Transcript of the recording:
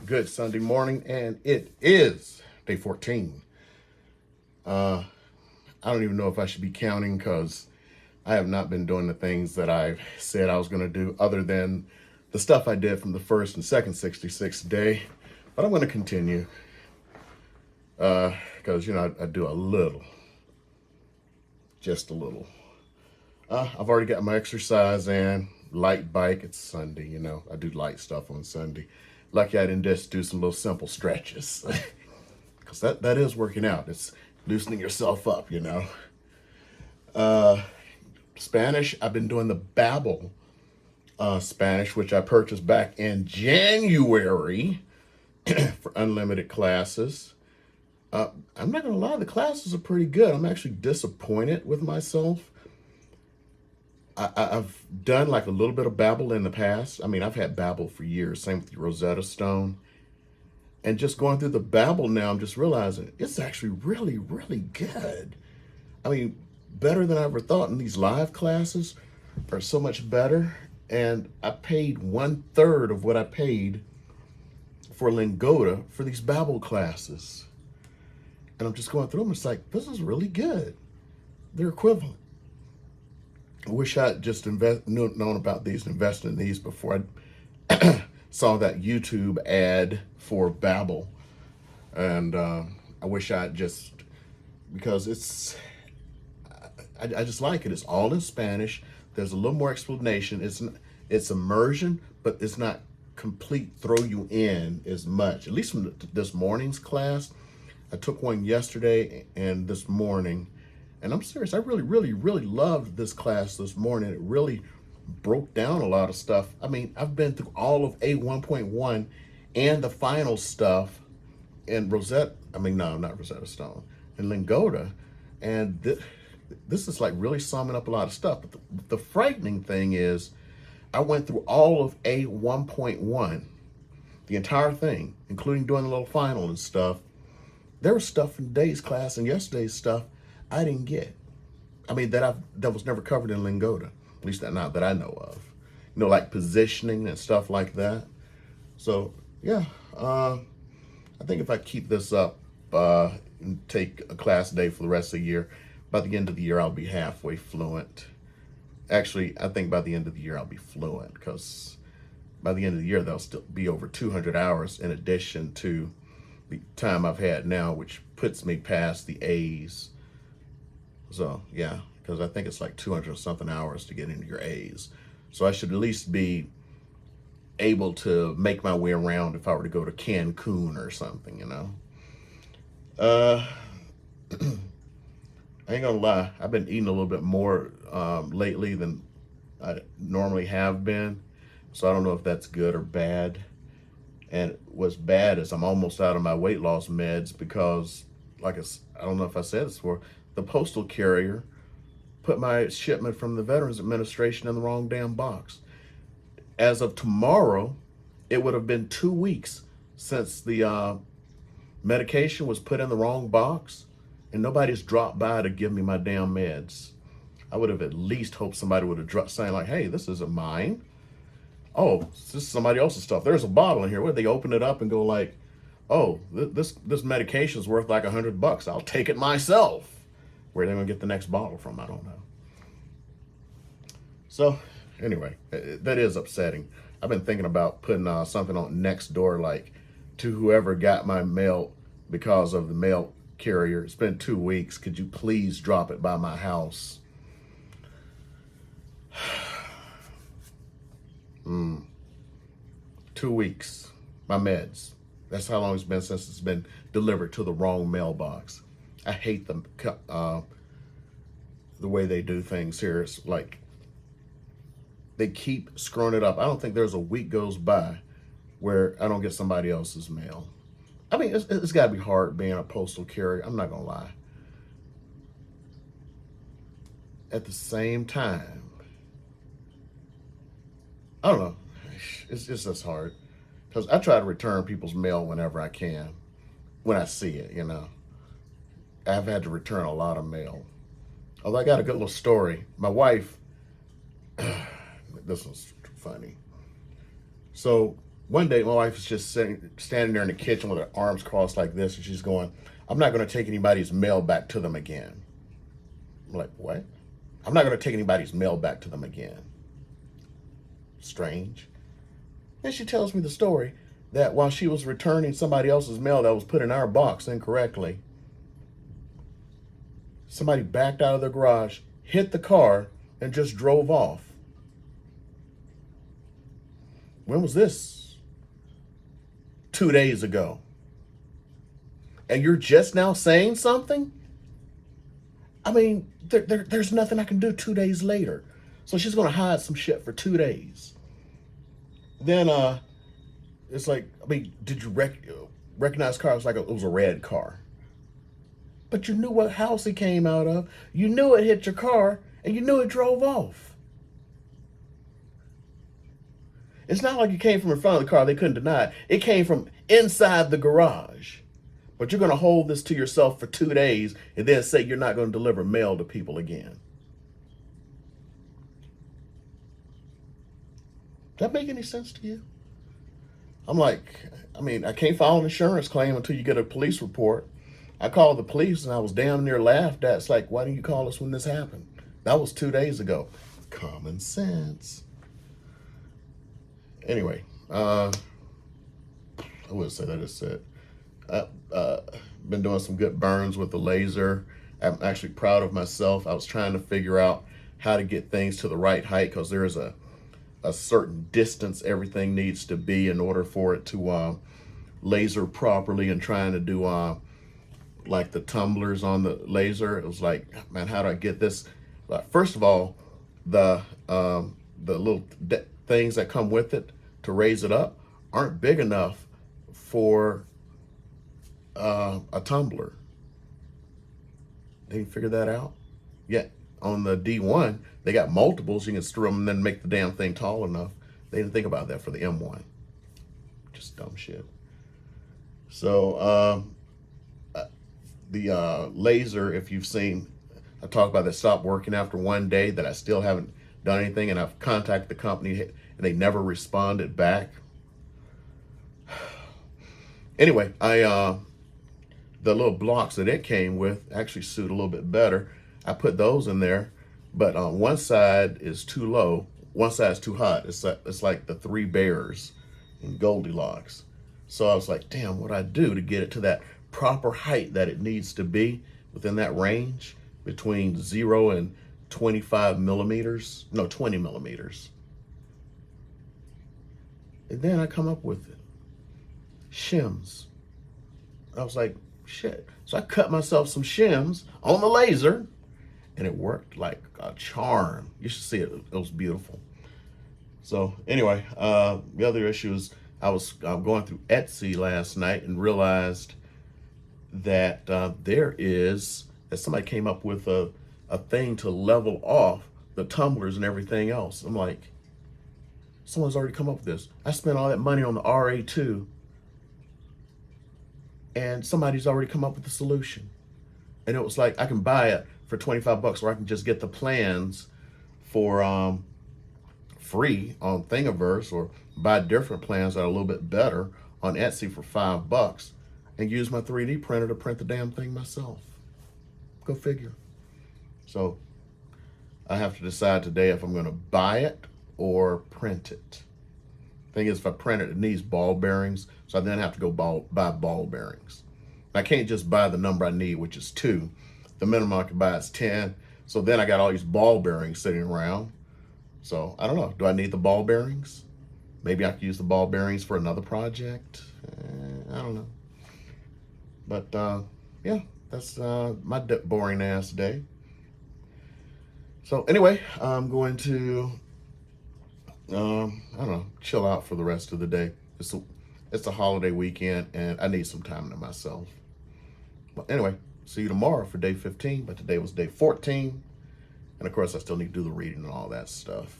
Good Sunday morning, and it is day 14. I don't even know if I should be counting because I have not been doing the things that I've said I was going to do, other than the stuff I did from the first and second 66th day. But I'm going to continue because, I do a little, just a little. I've already got my exercise in, light bike. It's Sunday, I do light stuff on Sunday. Lucky I didn't just do some little simple stretches because that is working out. It's loosening yourself up. Spanish, I've been doing the Babbel Spanish, which I purchased back in January for unlimited classes. I'm not going to lie, the classes are pretty good. I'm actually disappointed with myself. I've done like a little bit of Babbel in the past. I mean, I've had Babbel for years, same with the Rosetta Stone. And just going through the Babbel now, I'm just realizing it's actually really, really good. I mean, better than I ever thought. And these live classes are so much better. And I paid 1/3 of what I paid for Lingoda for these Babbel classes. And I'm just going through them. It's like, this is really good. They're equivalent. I wish I'd just known about these and invested in these before I saw that YouTube ad for Babbel. And I wish I'd just, because I just like it. It's all in Spanish. There's a little more explanation. It's immersion, but it's not complete throw you in as much. At least from this morning's class. I took one yesterday and this morning. And I'm serious, I really, really, really loved this class this morning. It really broke down a lot of stuff. I mean, I've been through all of A1.1 and the final stuff in not Rosetta Stone, in Lingoda. And this is like really summing up a lot of stuff. But the frightening thing is, I went through all of A1.1, the entire thing, including doing the little final and stuff. There was stuff in today's class and yesterday's stuff I didn't get. I mean, that was never covered in Lingoda, at least not that I know of. Like positioning and stuff like that. So yeah, I think if I keep this up and take a class a day for the rest of the year, by the end of the year I'll be halfway fluent. Actually, I think by the end of the year I'll be fluent, because by the end of the year there'll still be over 200 hours in addition to the time I've had now, which puts me past the A's. So yeah, because I think it's like 200 something hours to get into your A's. So I should at least be able to make my way around if I were to go to Cancun or something, I ain't gonna lie, I've been eating a little bit more lately than I normally have been. So I don't know if that's good or bad. And what's bad is I'm almost out of my weight loss meds because, I don't know if I said this before, the postal carrier put my shipment from the Veterans Administration in the wrong damn box. As of tomorrow, it would have been 2 weeks since the medication was put in the wrong box, and nobody's dropped by to give me my damn meds. I would have at least hoped somebody would have dropped saying like, hey, this isn't mine. Oh, this is somebody else's stuff. There's a bottle in here. Where they open it up and go like, oh, this medication is worth like $100. I'll take it myself. Where they're gonna get the next bottle from, I don't know. So anyway, that is upsetting. I've been thinking about putting something on Nextdoor, like, to whoever got my mail because of the mail carrier. It's been 2 weeks. Could you please drop it by my house? 2 weeks. My meds. That's how long it's been since it's been delivered to the wrong mailbox. I hate the way they do things here. It's like they keep screwing it up. I don't think there's a week goes by where I don't get somebody else's mail. I mean, it's got to be hard being a postal carrier. I'm not going to lie. At the same time, I don't know. It's just hard. Because I try to return people's mail whenever I can, when I see it, I've had to return a lot of mail. Although I got a good little story. My wife, this was funny. So One day, my wife is just standing there in the kitchen with her arms crossed like this, and she's going, "I'm not going to take anybody's mail back to them again." I'm like, "What?" "I'm not going to take anybody's mail back to them again." Strange. Then she tells me the story that while she was returning somebody else's mail that was put in our box incorrectly, somebody backed out of their garage, hit the car, and just drove off. When was this? 2 days ago. And you're just now saying something? I mean, there's nothing I can do 2 days later. So she's going to hide some shit for 2 days. Then it's like, I mean, did you recognize the car? It was like it was a red car. But you knew what house it came out of. You knew it hit your car, and you knew it drove off. It's not like it came from in front of the car. They couldn't deny it. It came from inside the garage. But you're going to hold this to yourself for 2 days and then say you're not going to deliver mail to people again. Does that make any sense to you? I'm like, I mean, I can't file an insurance claim until you get a police report. I called the police and I was damn near laughed at. It's like, why didn't you call us when this happened? That was 2 days ago. Common sense. Anyway, I wouldn't say that is it. Been doing some good burns with the laser. I'm actually proud of myself. I was trying to figure out how to get things to the right height because there is a certain distance everything needs to be in order for it to laser properly, and trying to do like the tumblers on the laser. It was like, man, how do I get this? First of all, the little things that come with it to raise it up aren't big enough for a tumbler. They didn't figure that out yet. On the D1, they got multiples. You can screw them and then make the damn thing tall enough. They didn't think about that for the M1. Just dumb shit. So the laser, if you've seen, I talked about that stopped working after 1 day, that I still haven't done anything, and I've contacted the company and they never responded back. Anyway, the little blocks that it came with actually suit a little bit better. I put those in there, but on one side is too low, one side is too hot. It's like the Three Bears in Goldilocks. So I was like, damn, what I do to get it to that proper height that it needs to be within that range between 0 and 25 millimeters, no, 20 millimeters. And then I come up with it. Shims. I was like, shit. So I cut myself some shims on the laser, and it worked like a charm. You should see it. It was beautiful. So anyway, the other issue is I was going through Etsy last night and realized that that somebody came up with a thing to level off the tumblers and everything else. I'm like, someone's already come up with this. I spent all that money on the RA2, and somebody's already come up with the solution. And it was like, I can buy it for $25, or I can just get the plans for free on Thingiverse, or buy different plans that are a little bit better on Etsy for $5, and use my 3D printer to print the damn thing myself. Go figure. So I have to decide today if I'm going to buy it or print it. Thing is, if I print it, it needs ball bearings, so I then have to go buy ball bearings. I can't just buy the number I need, which is 2. The minimum I can buy is 10. So then I got all these ball bearings sitting around. So I don't know. Do I need the ball bearings? Maybe I could use the ball bearings for another project. I don't know. But yeah, that's my boring ass day. So anyway, I'm going to I don't know, chill out for the rest of the day. It's a holiday weekend, and I need some time to myself. But anyway, see you tomorrow for day 15. But today was day 14, and of course I still need to do the reading and all that stuff.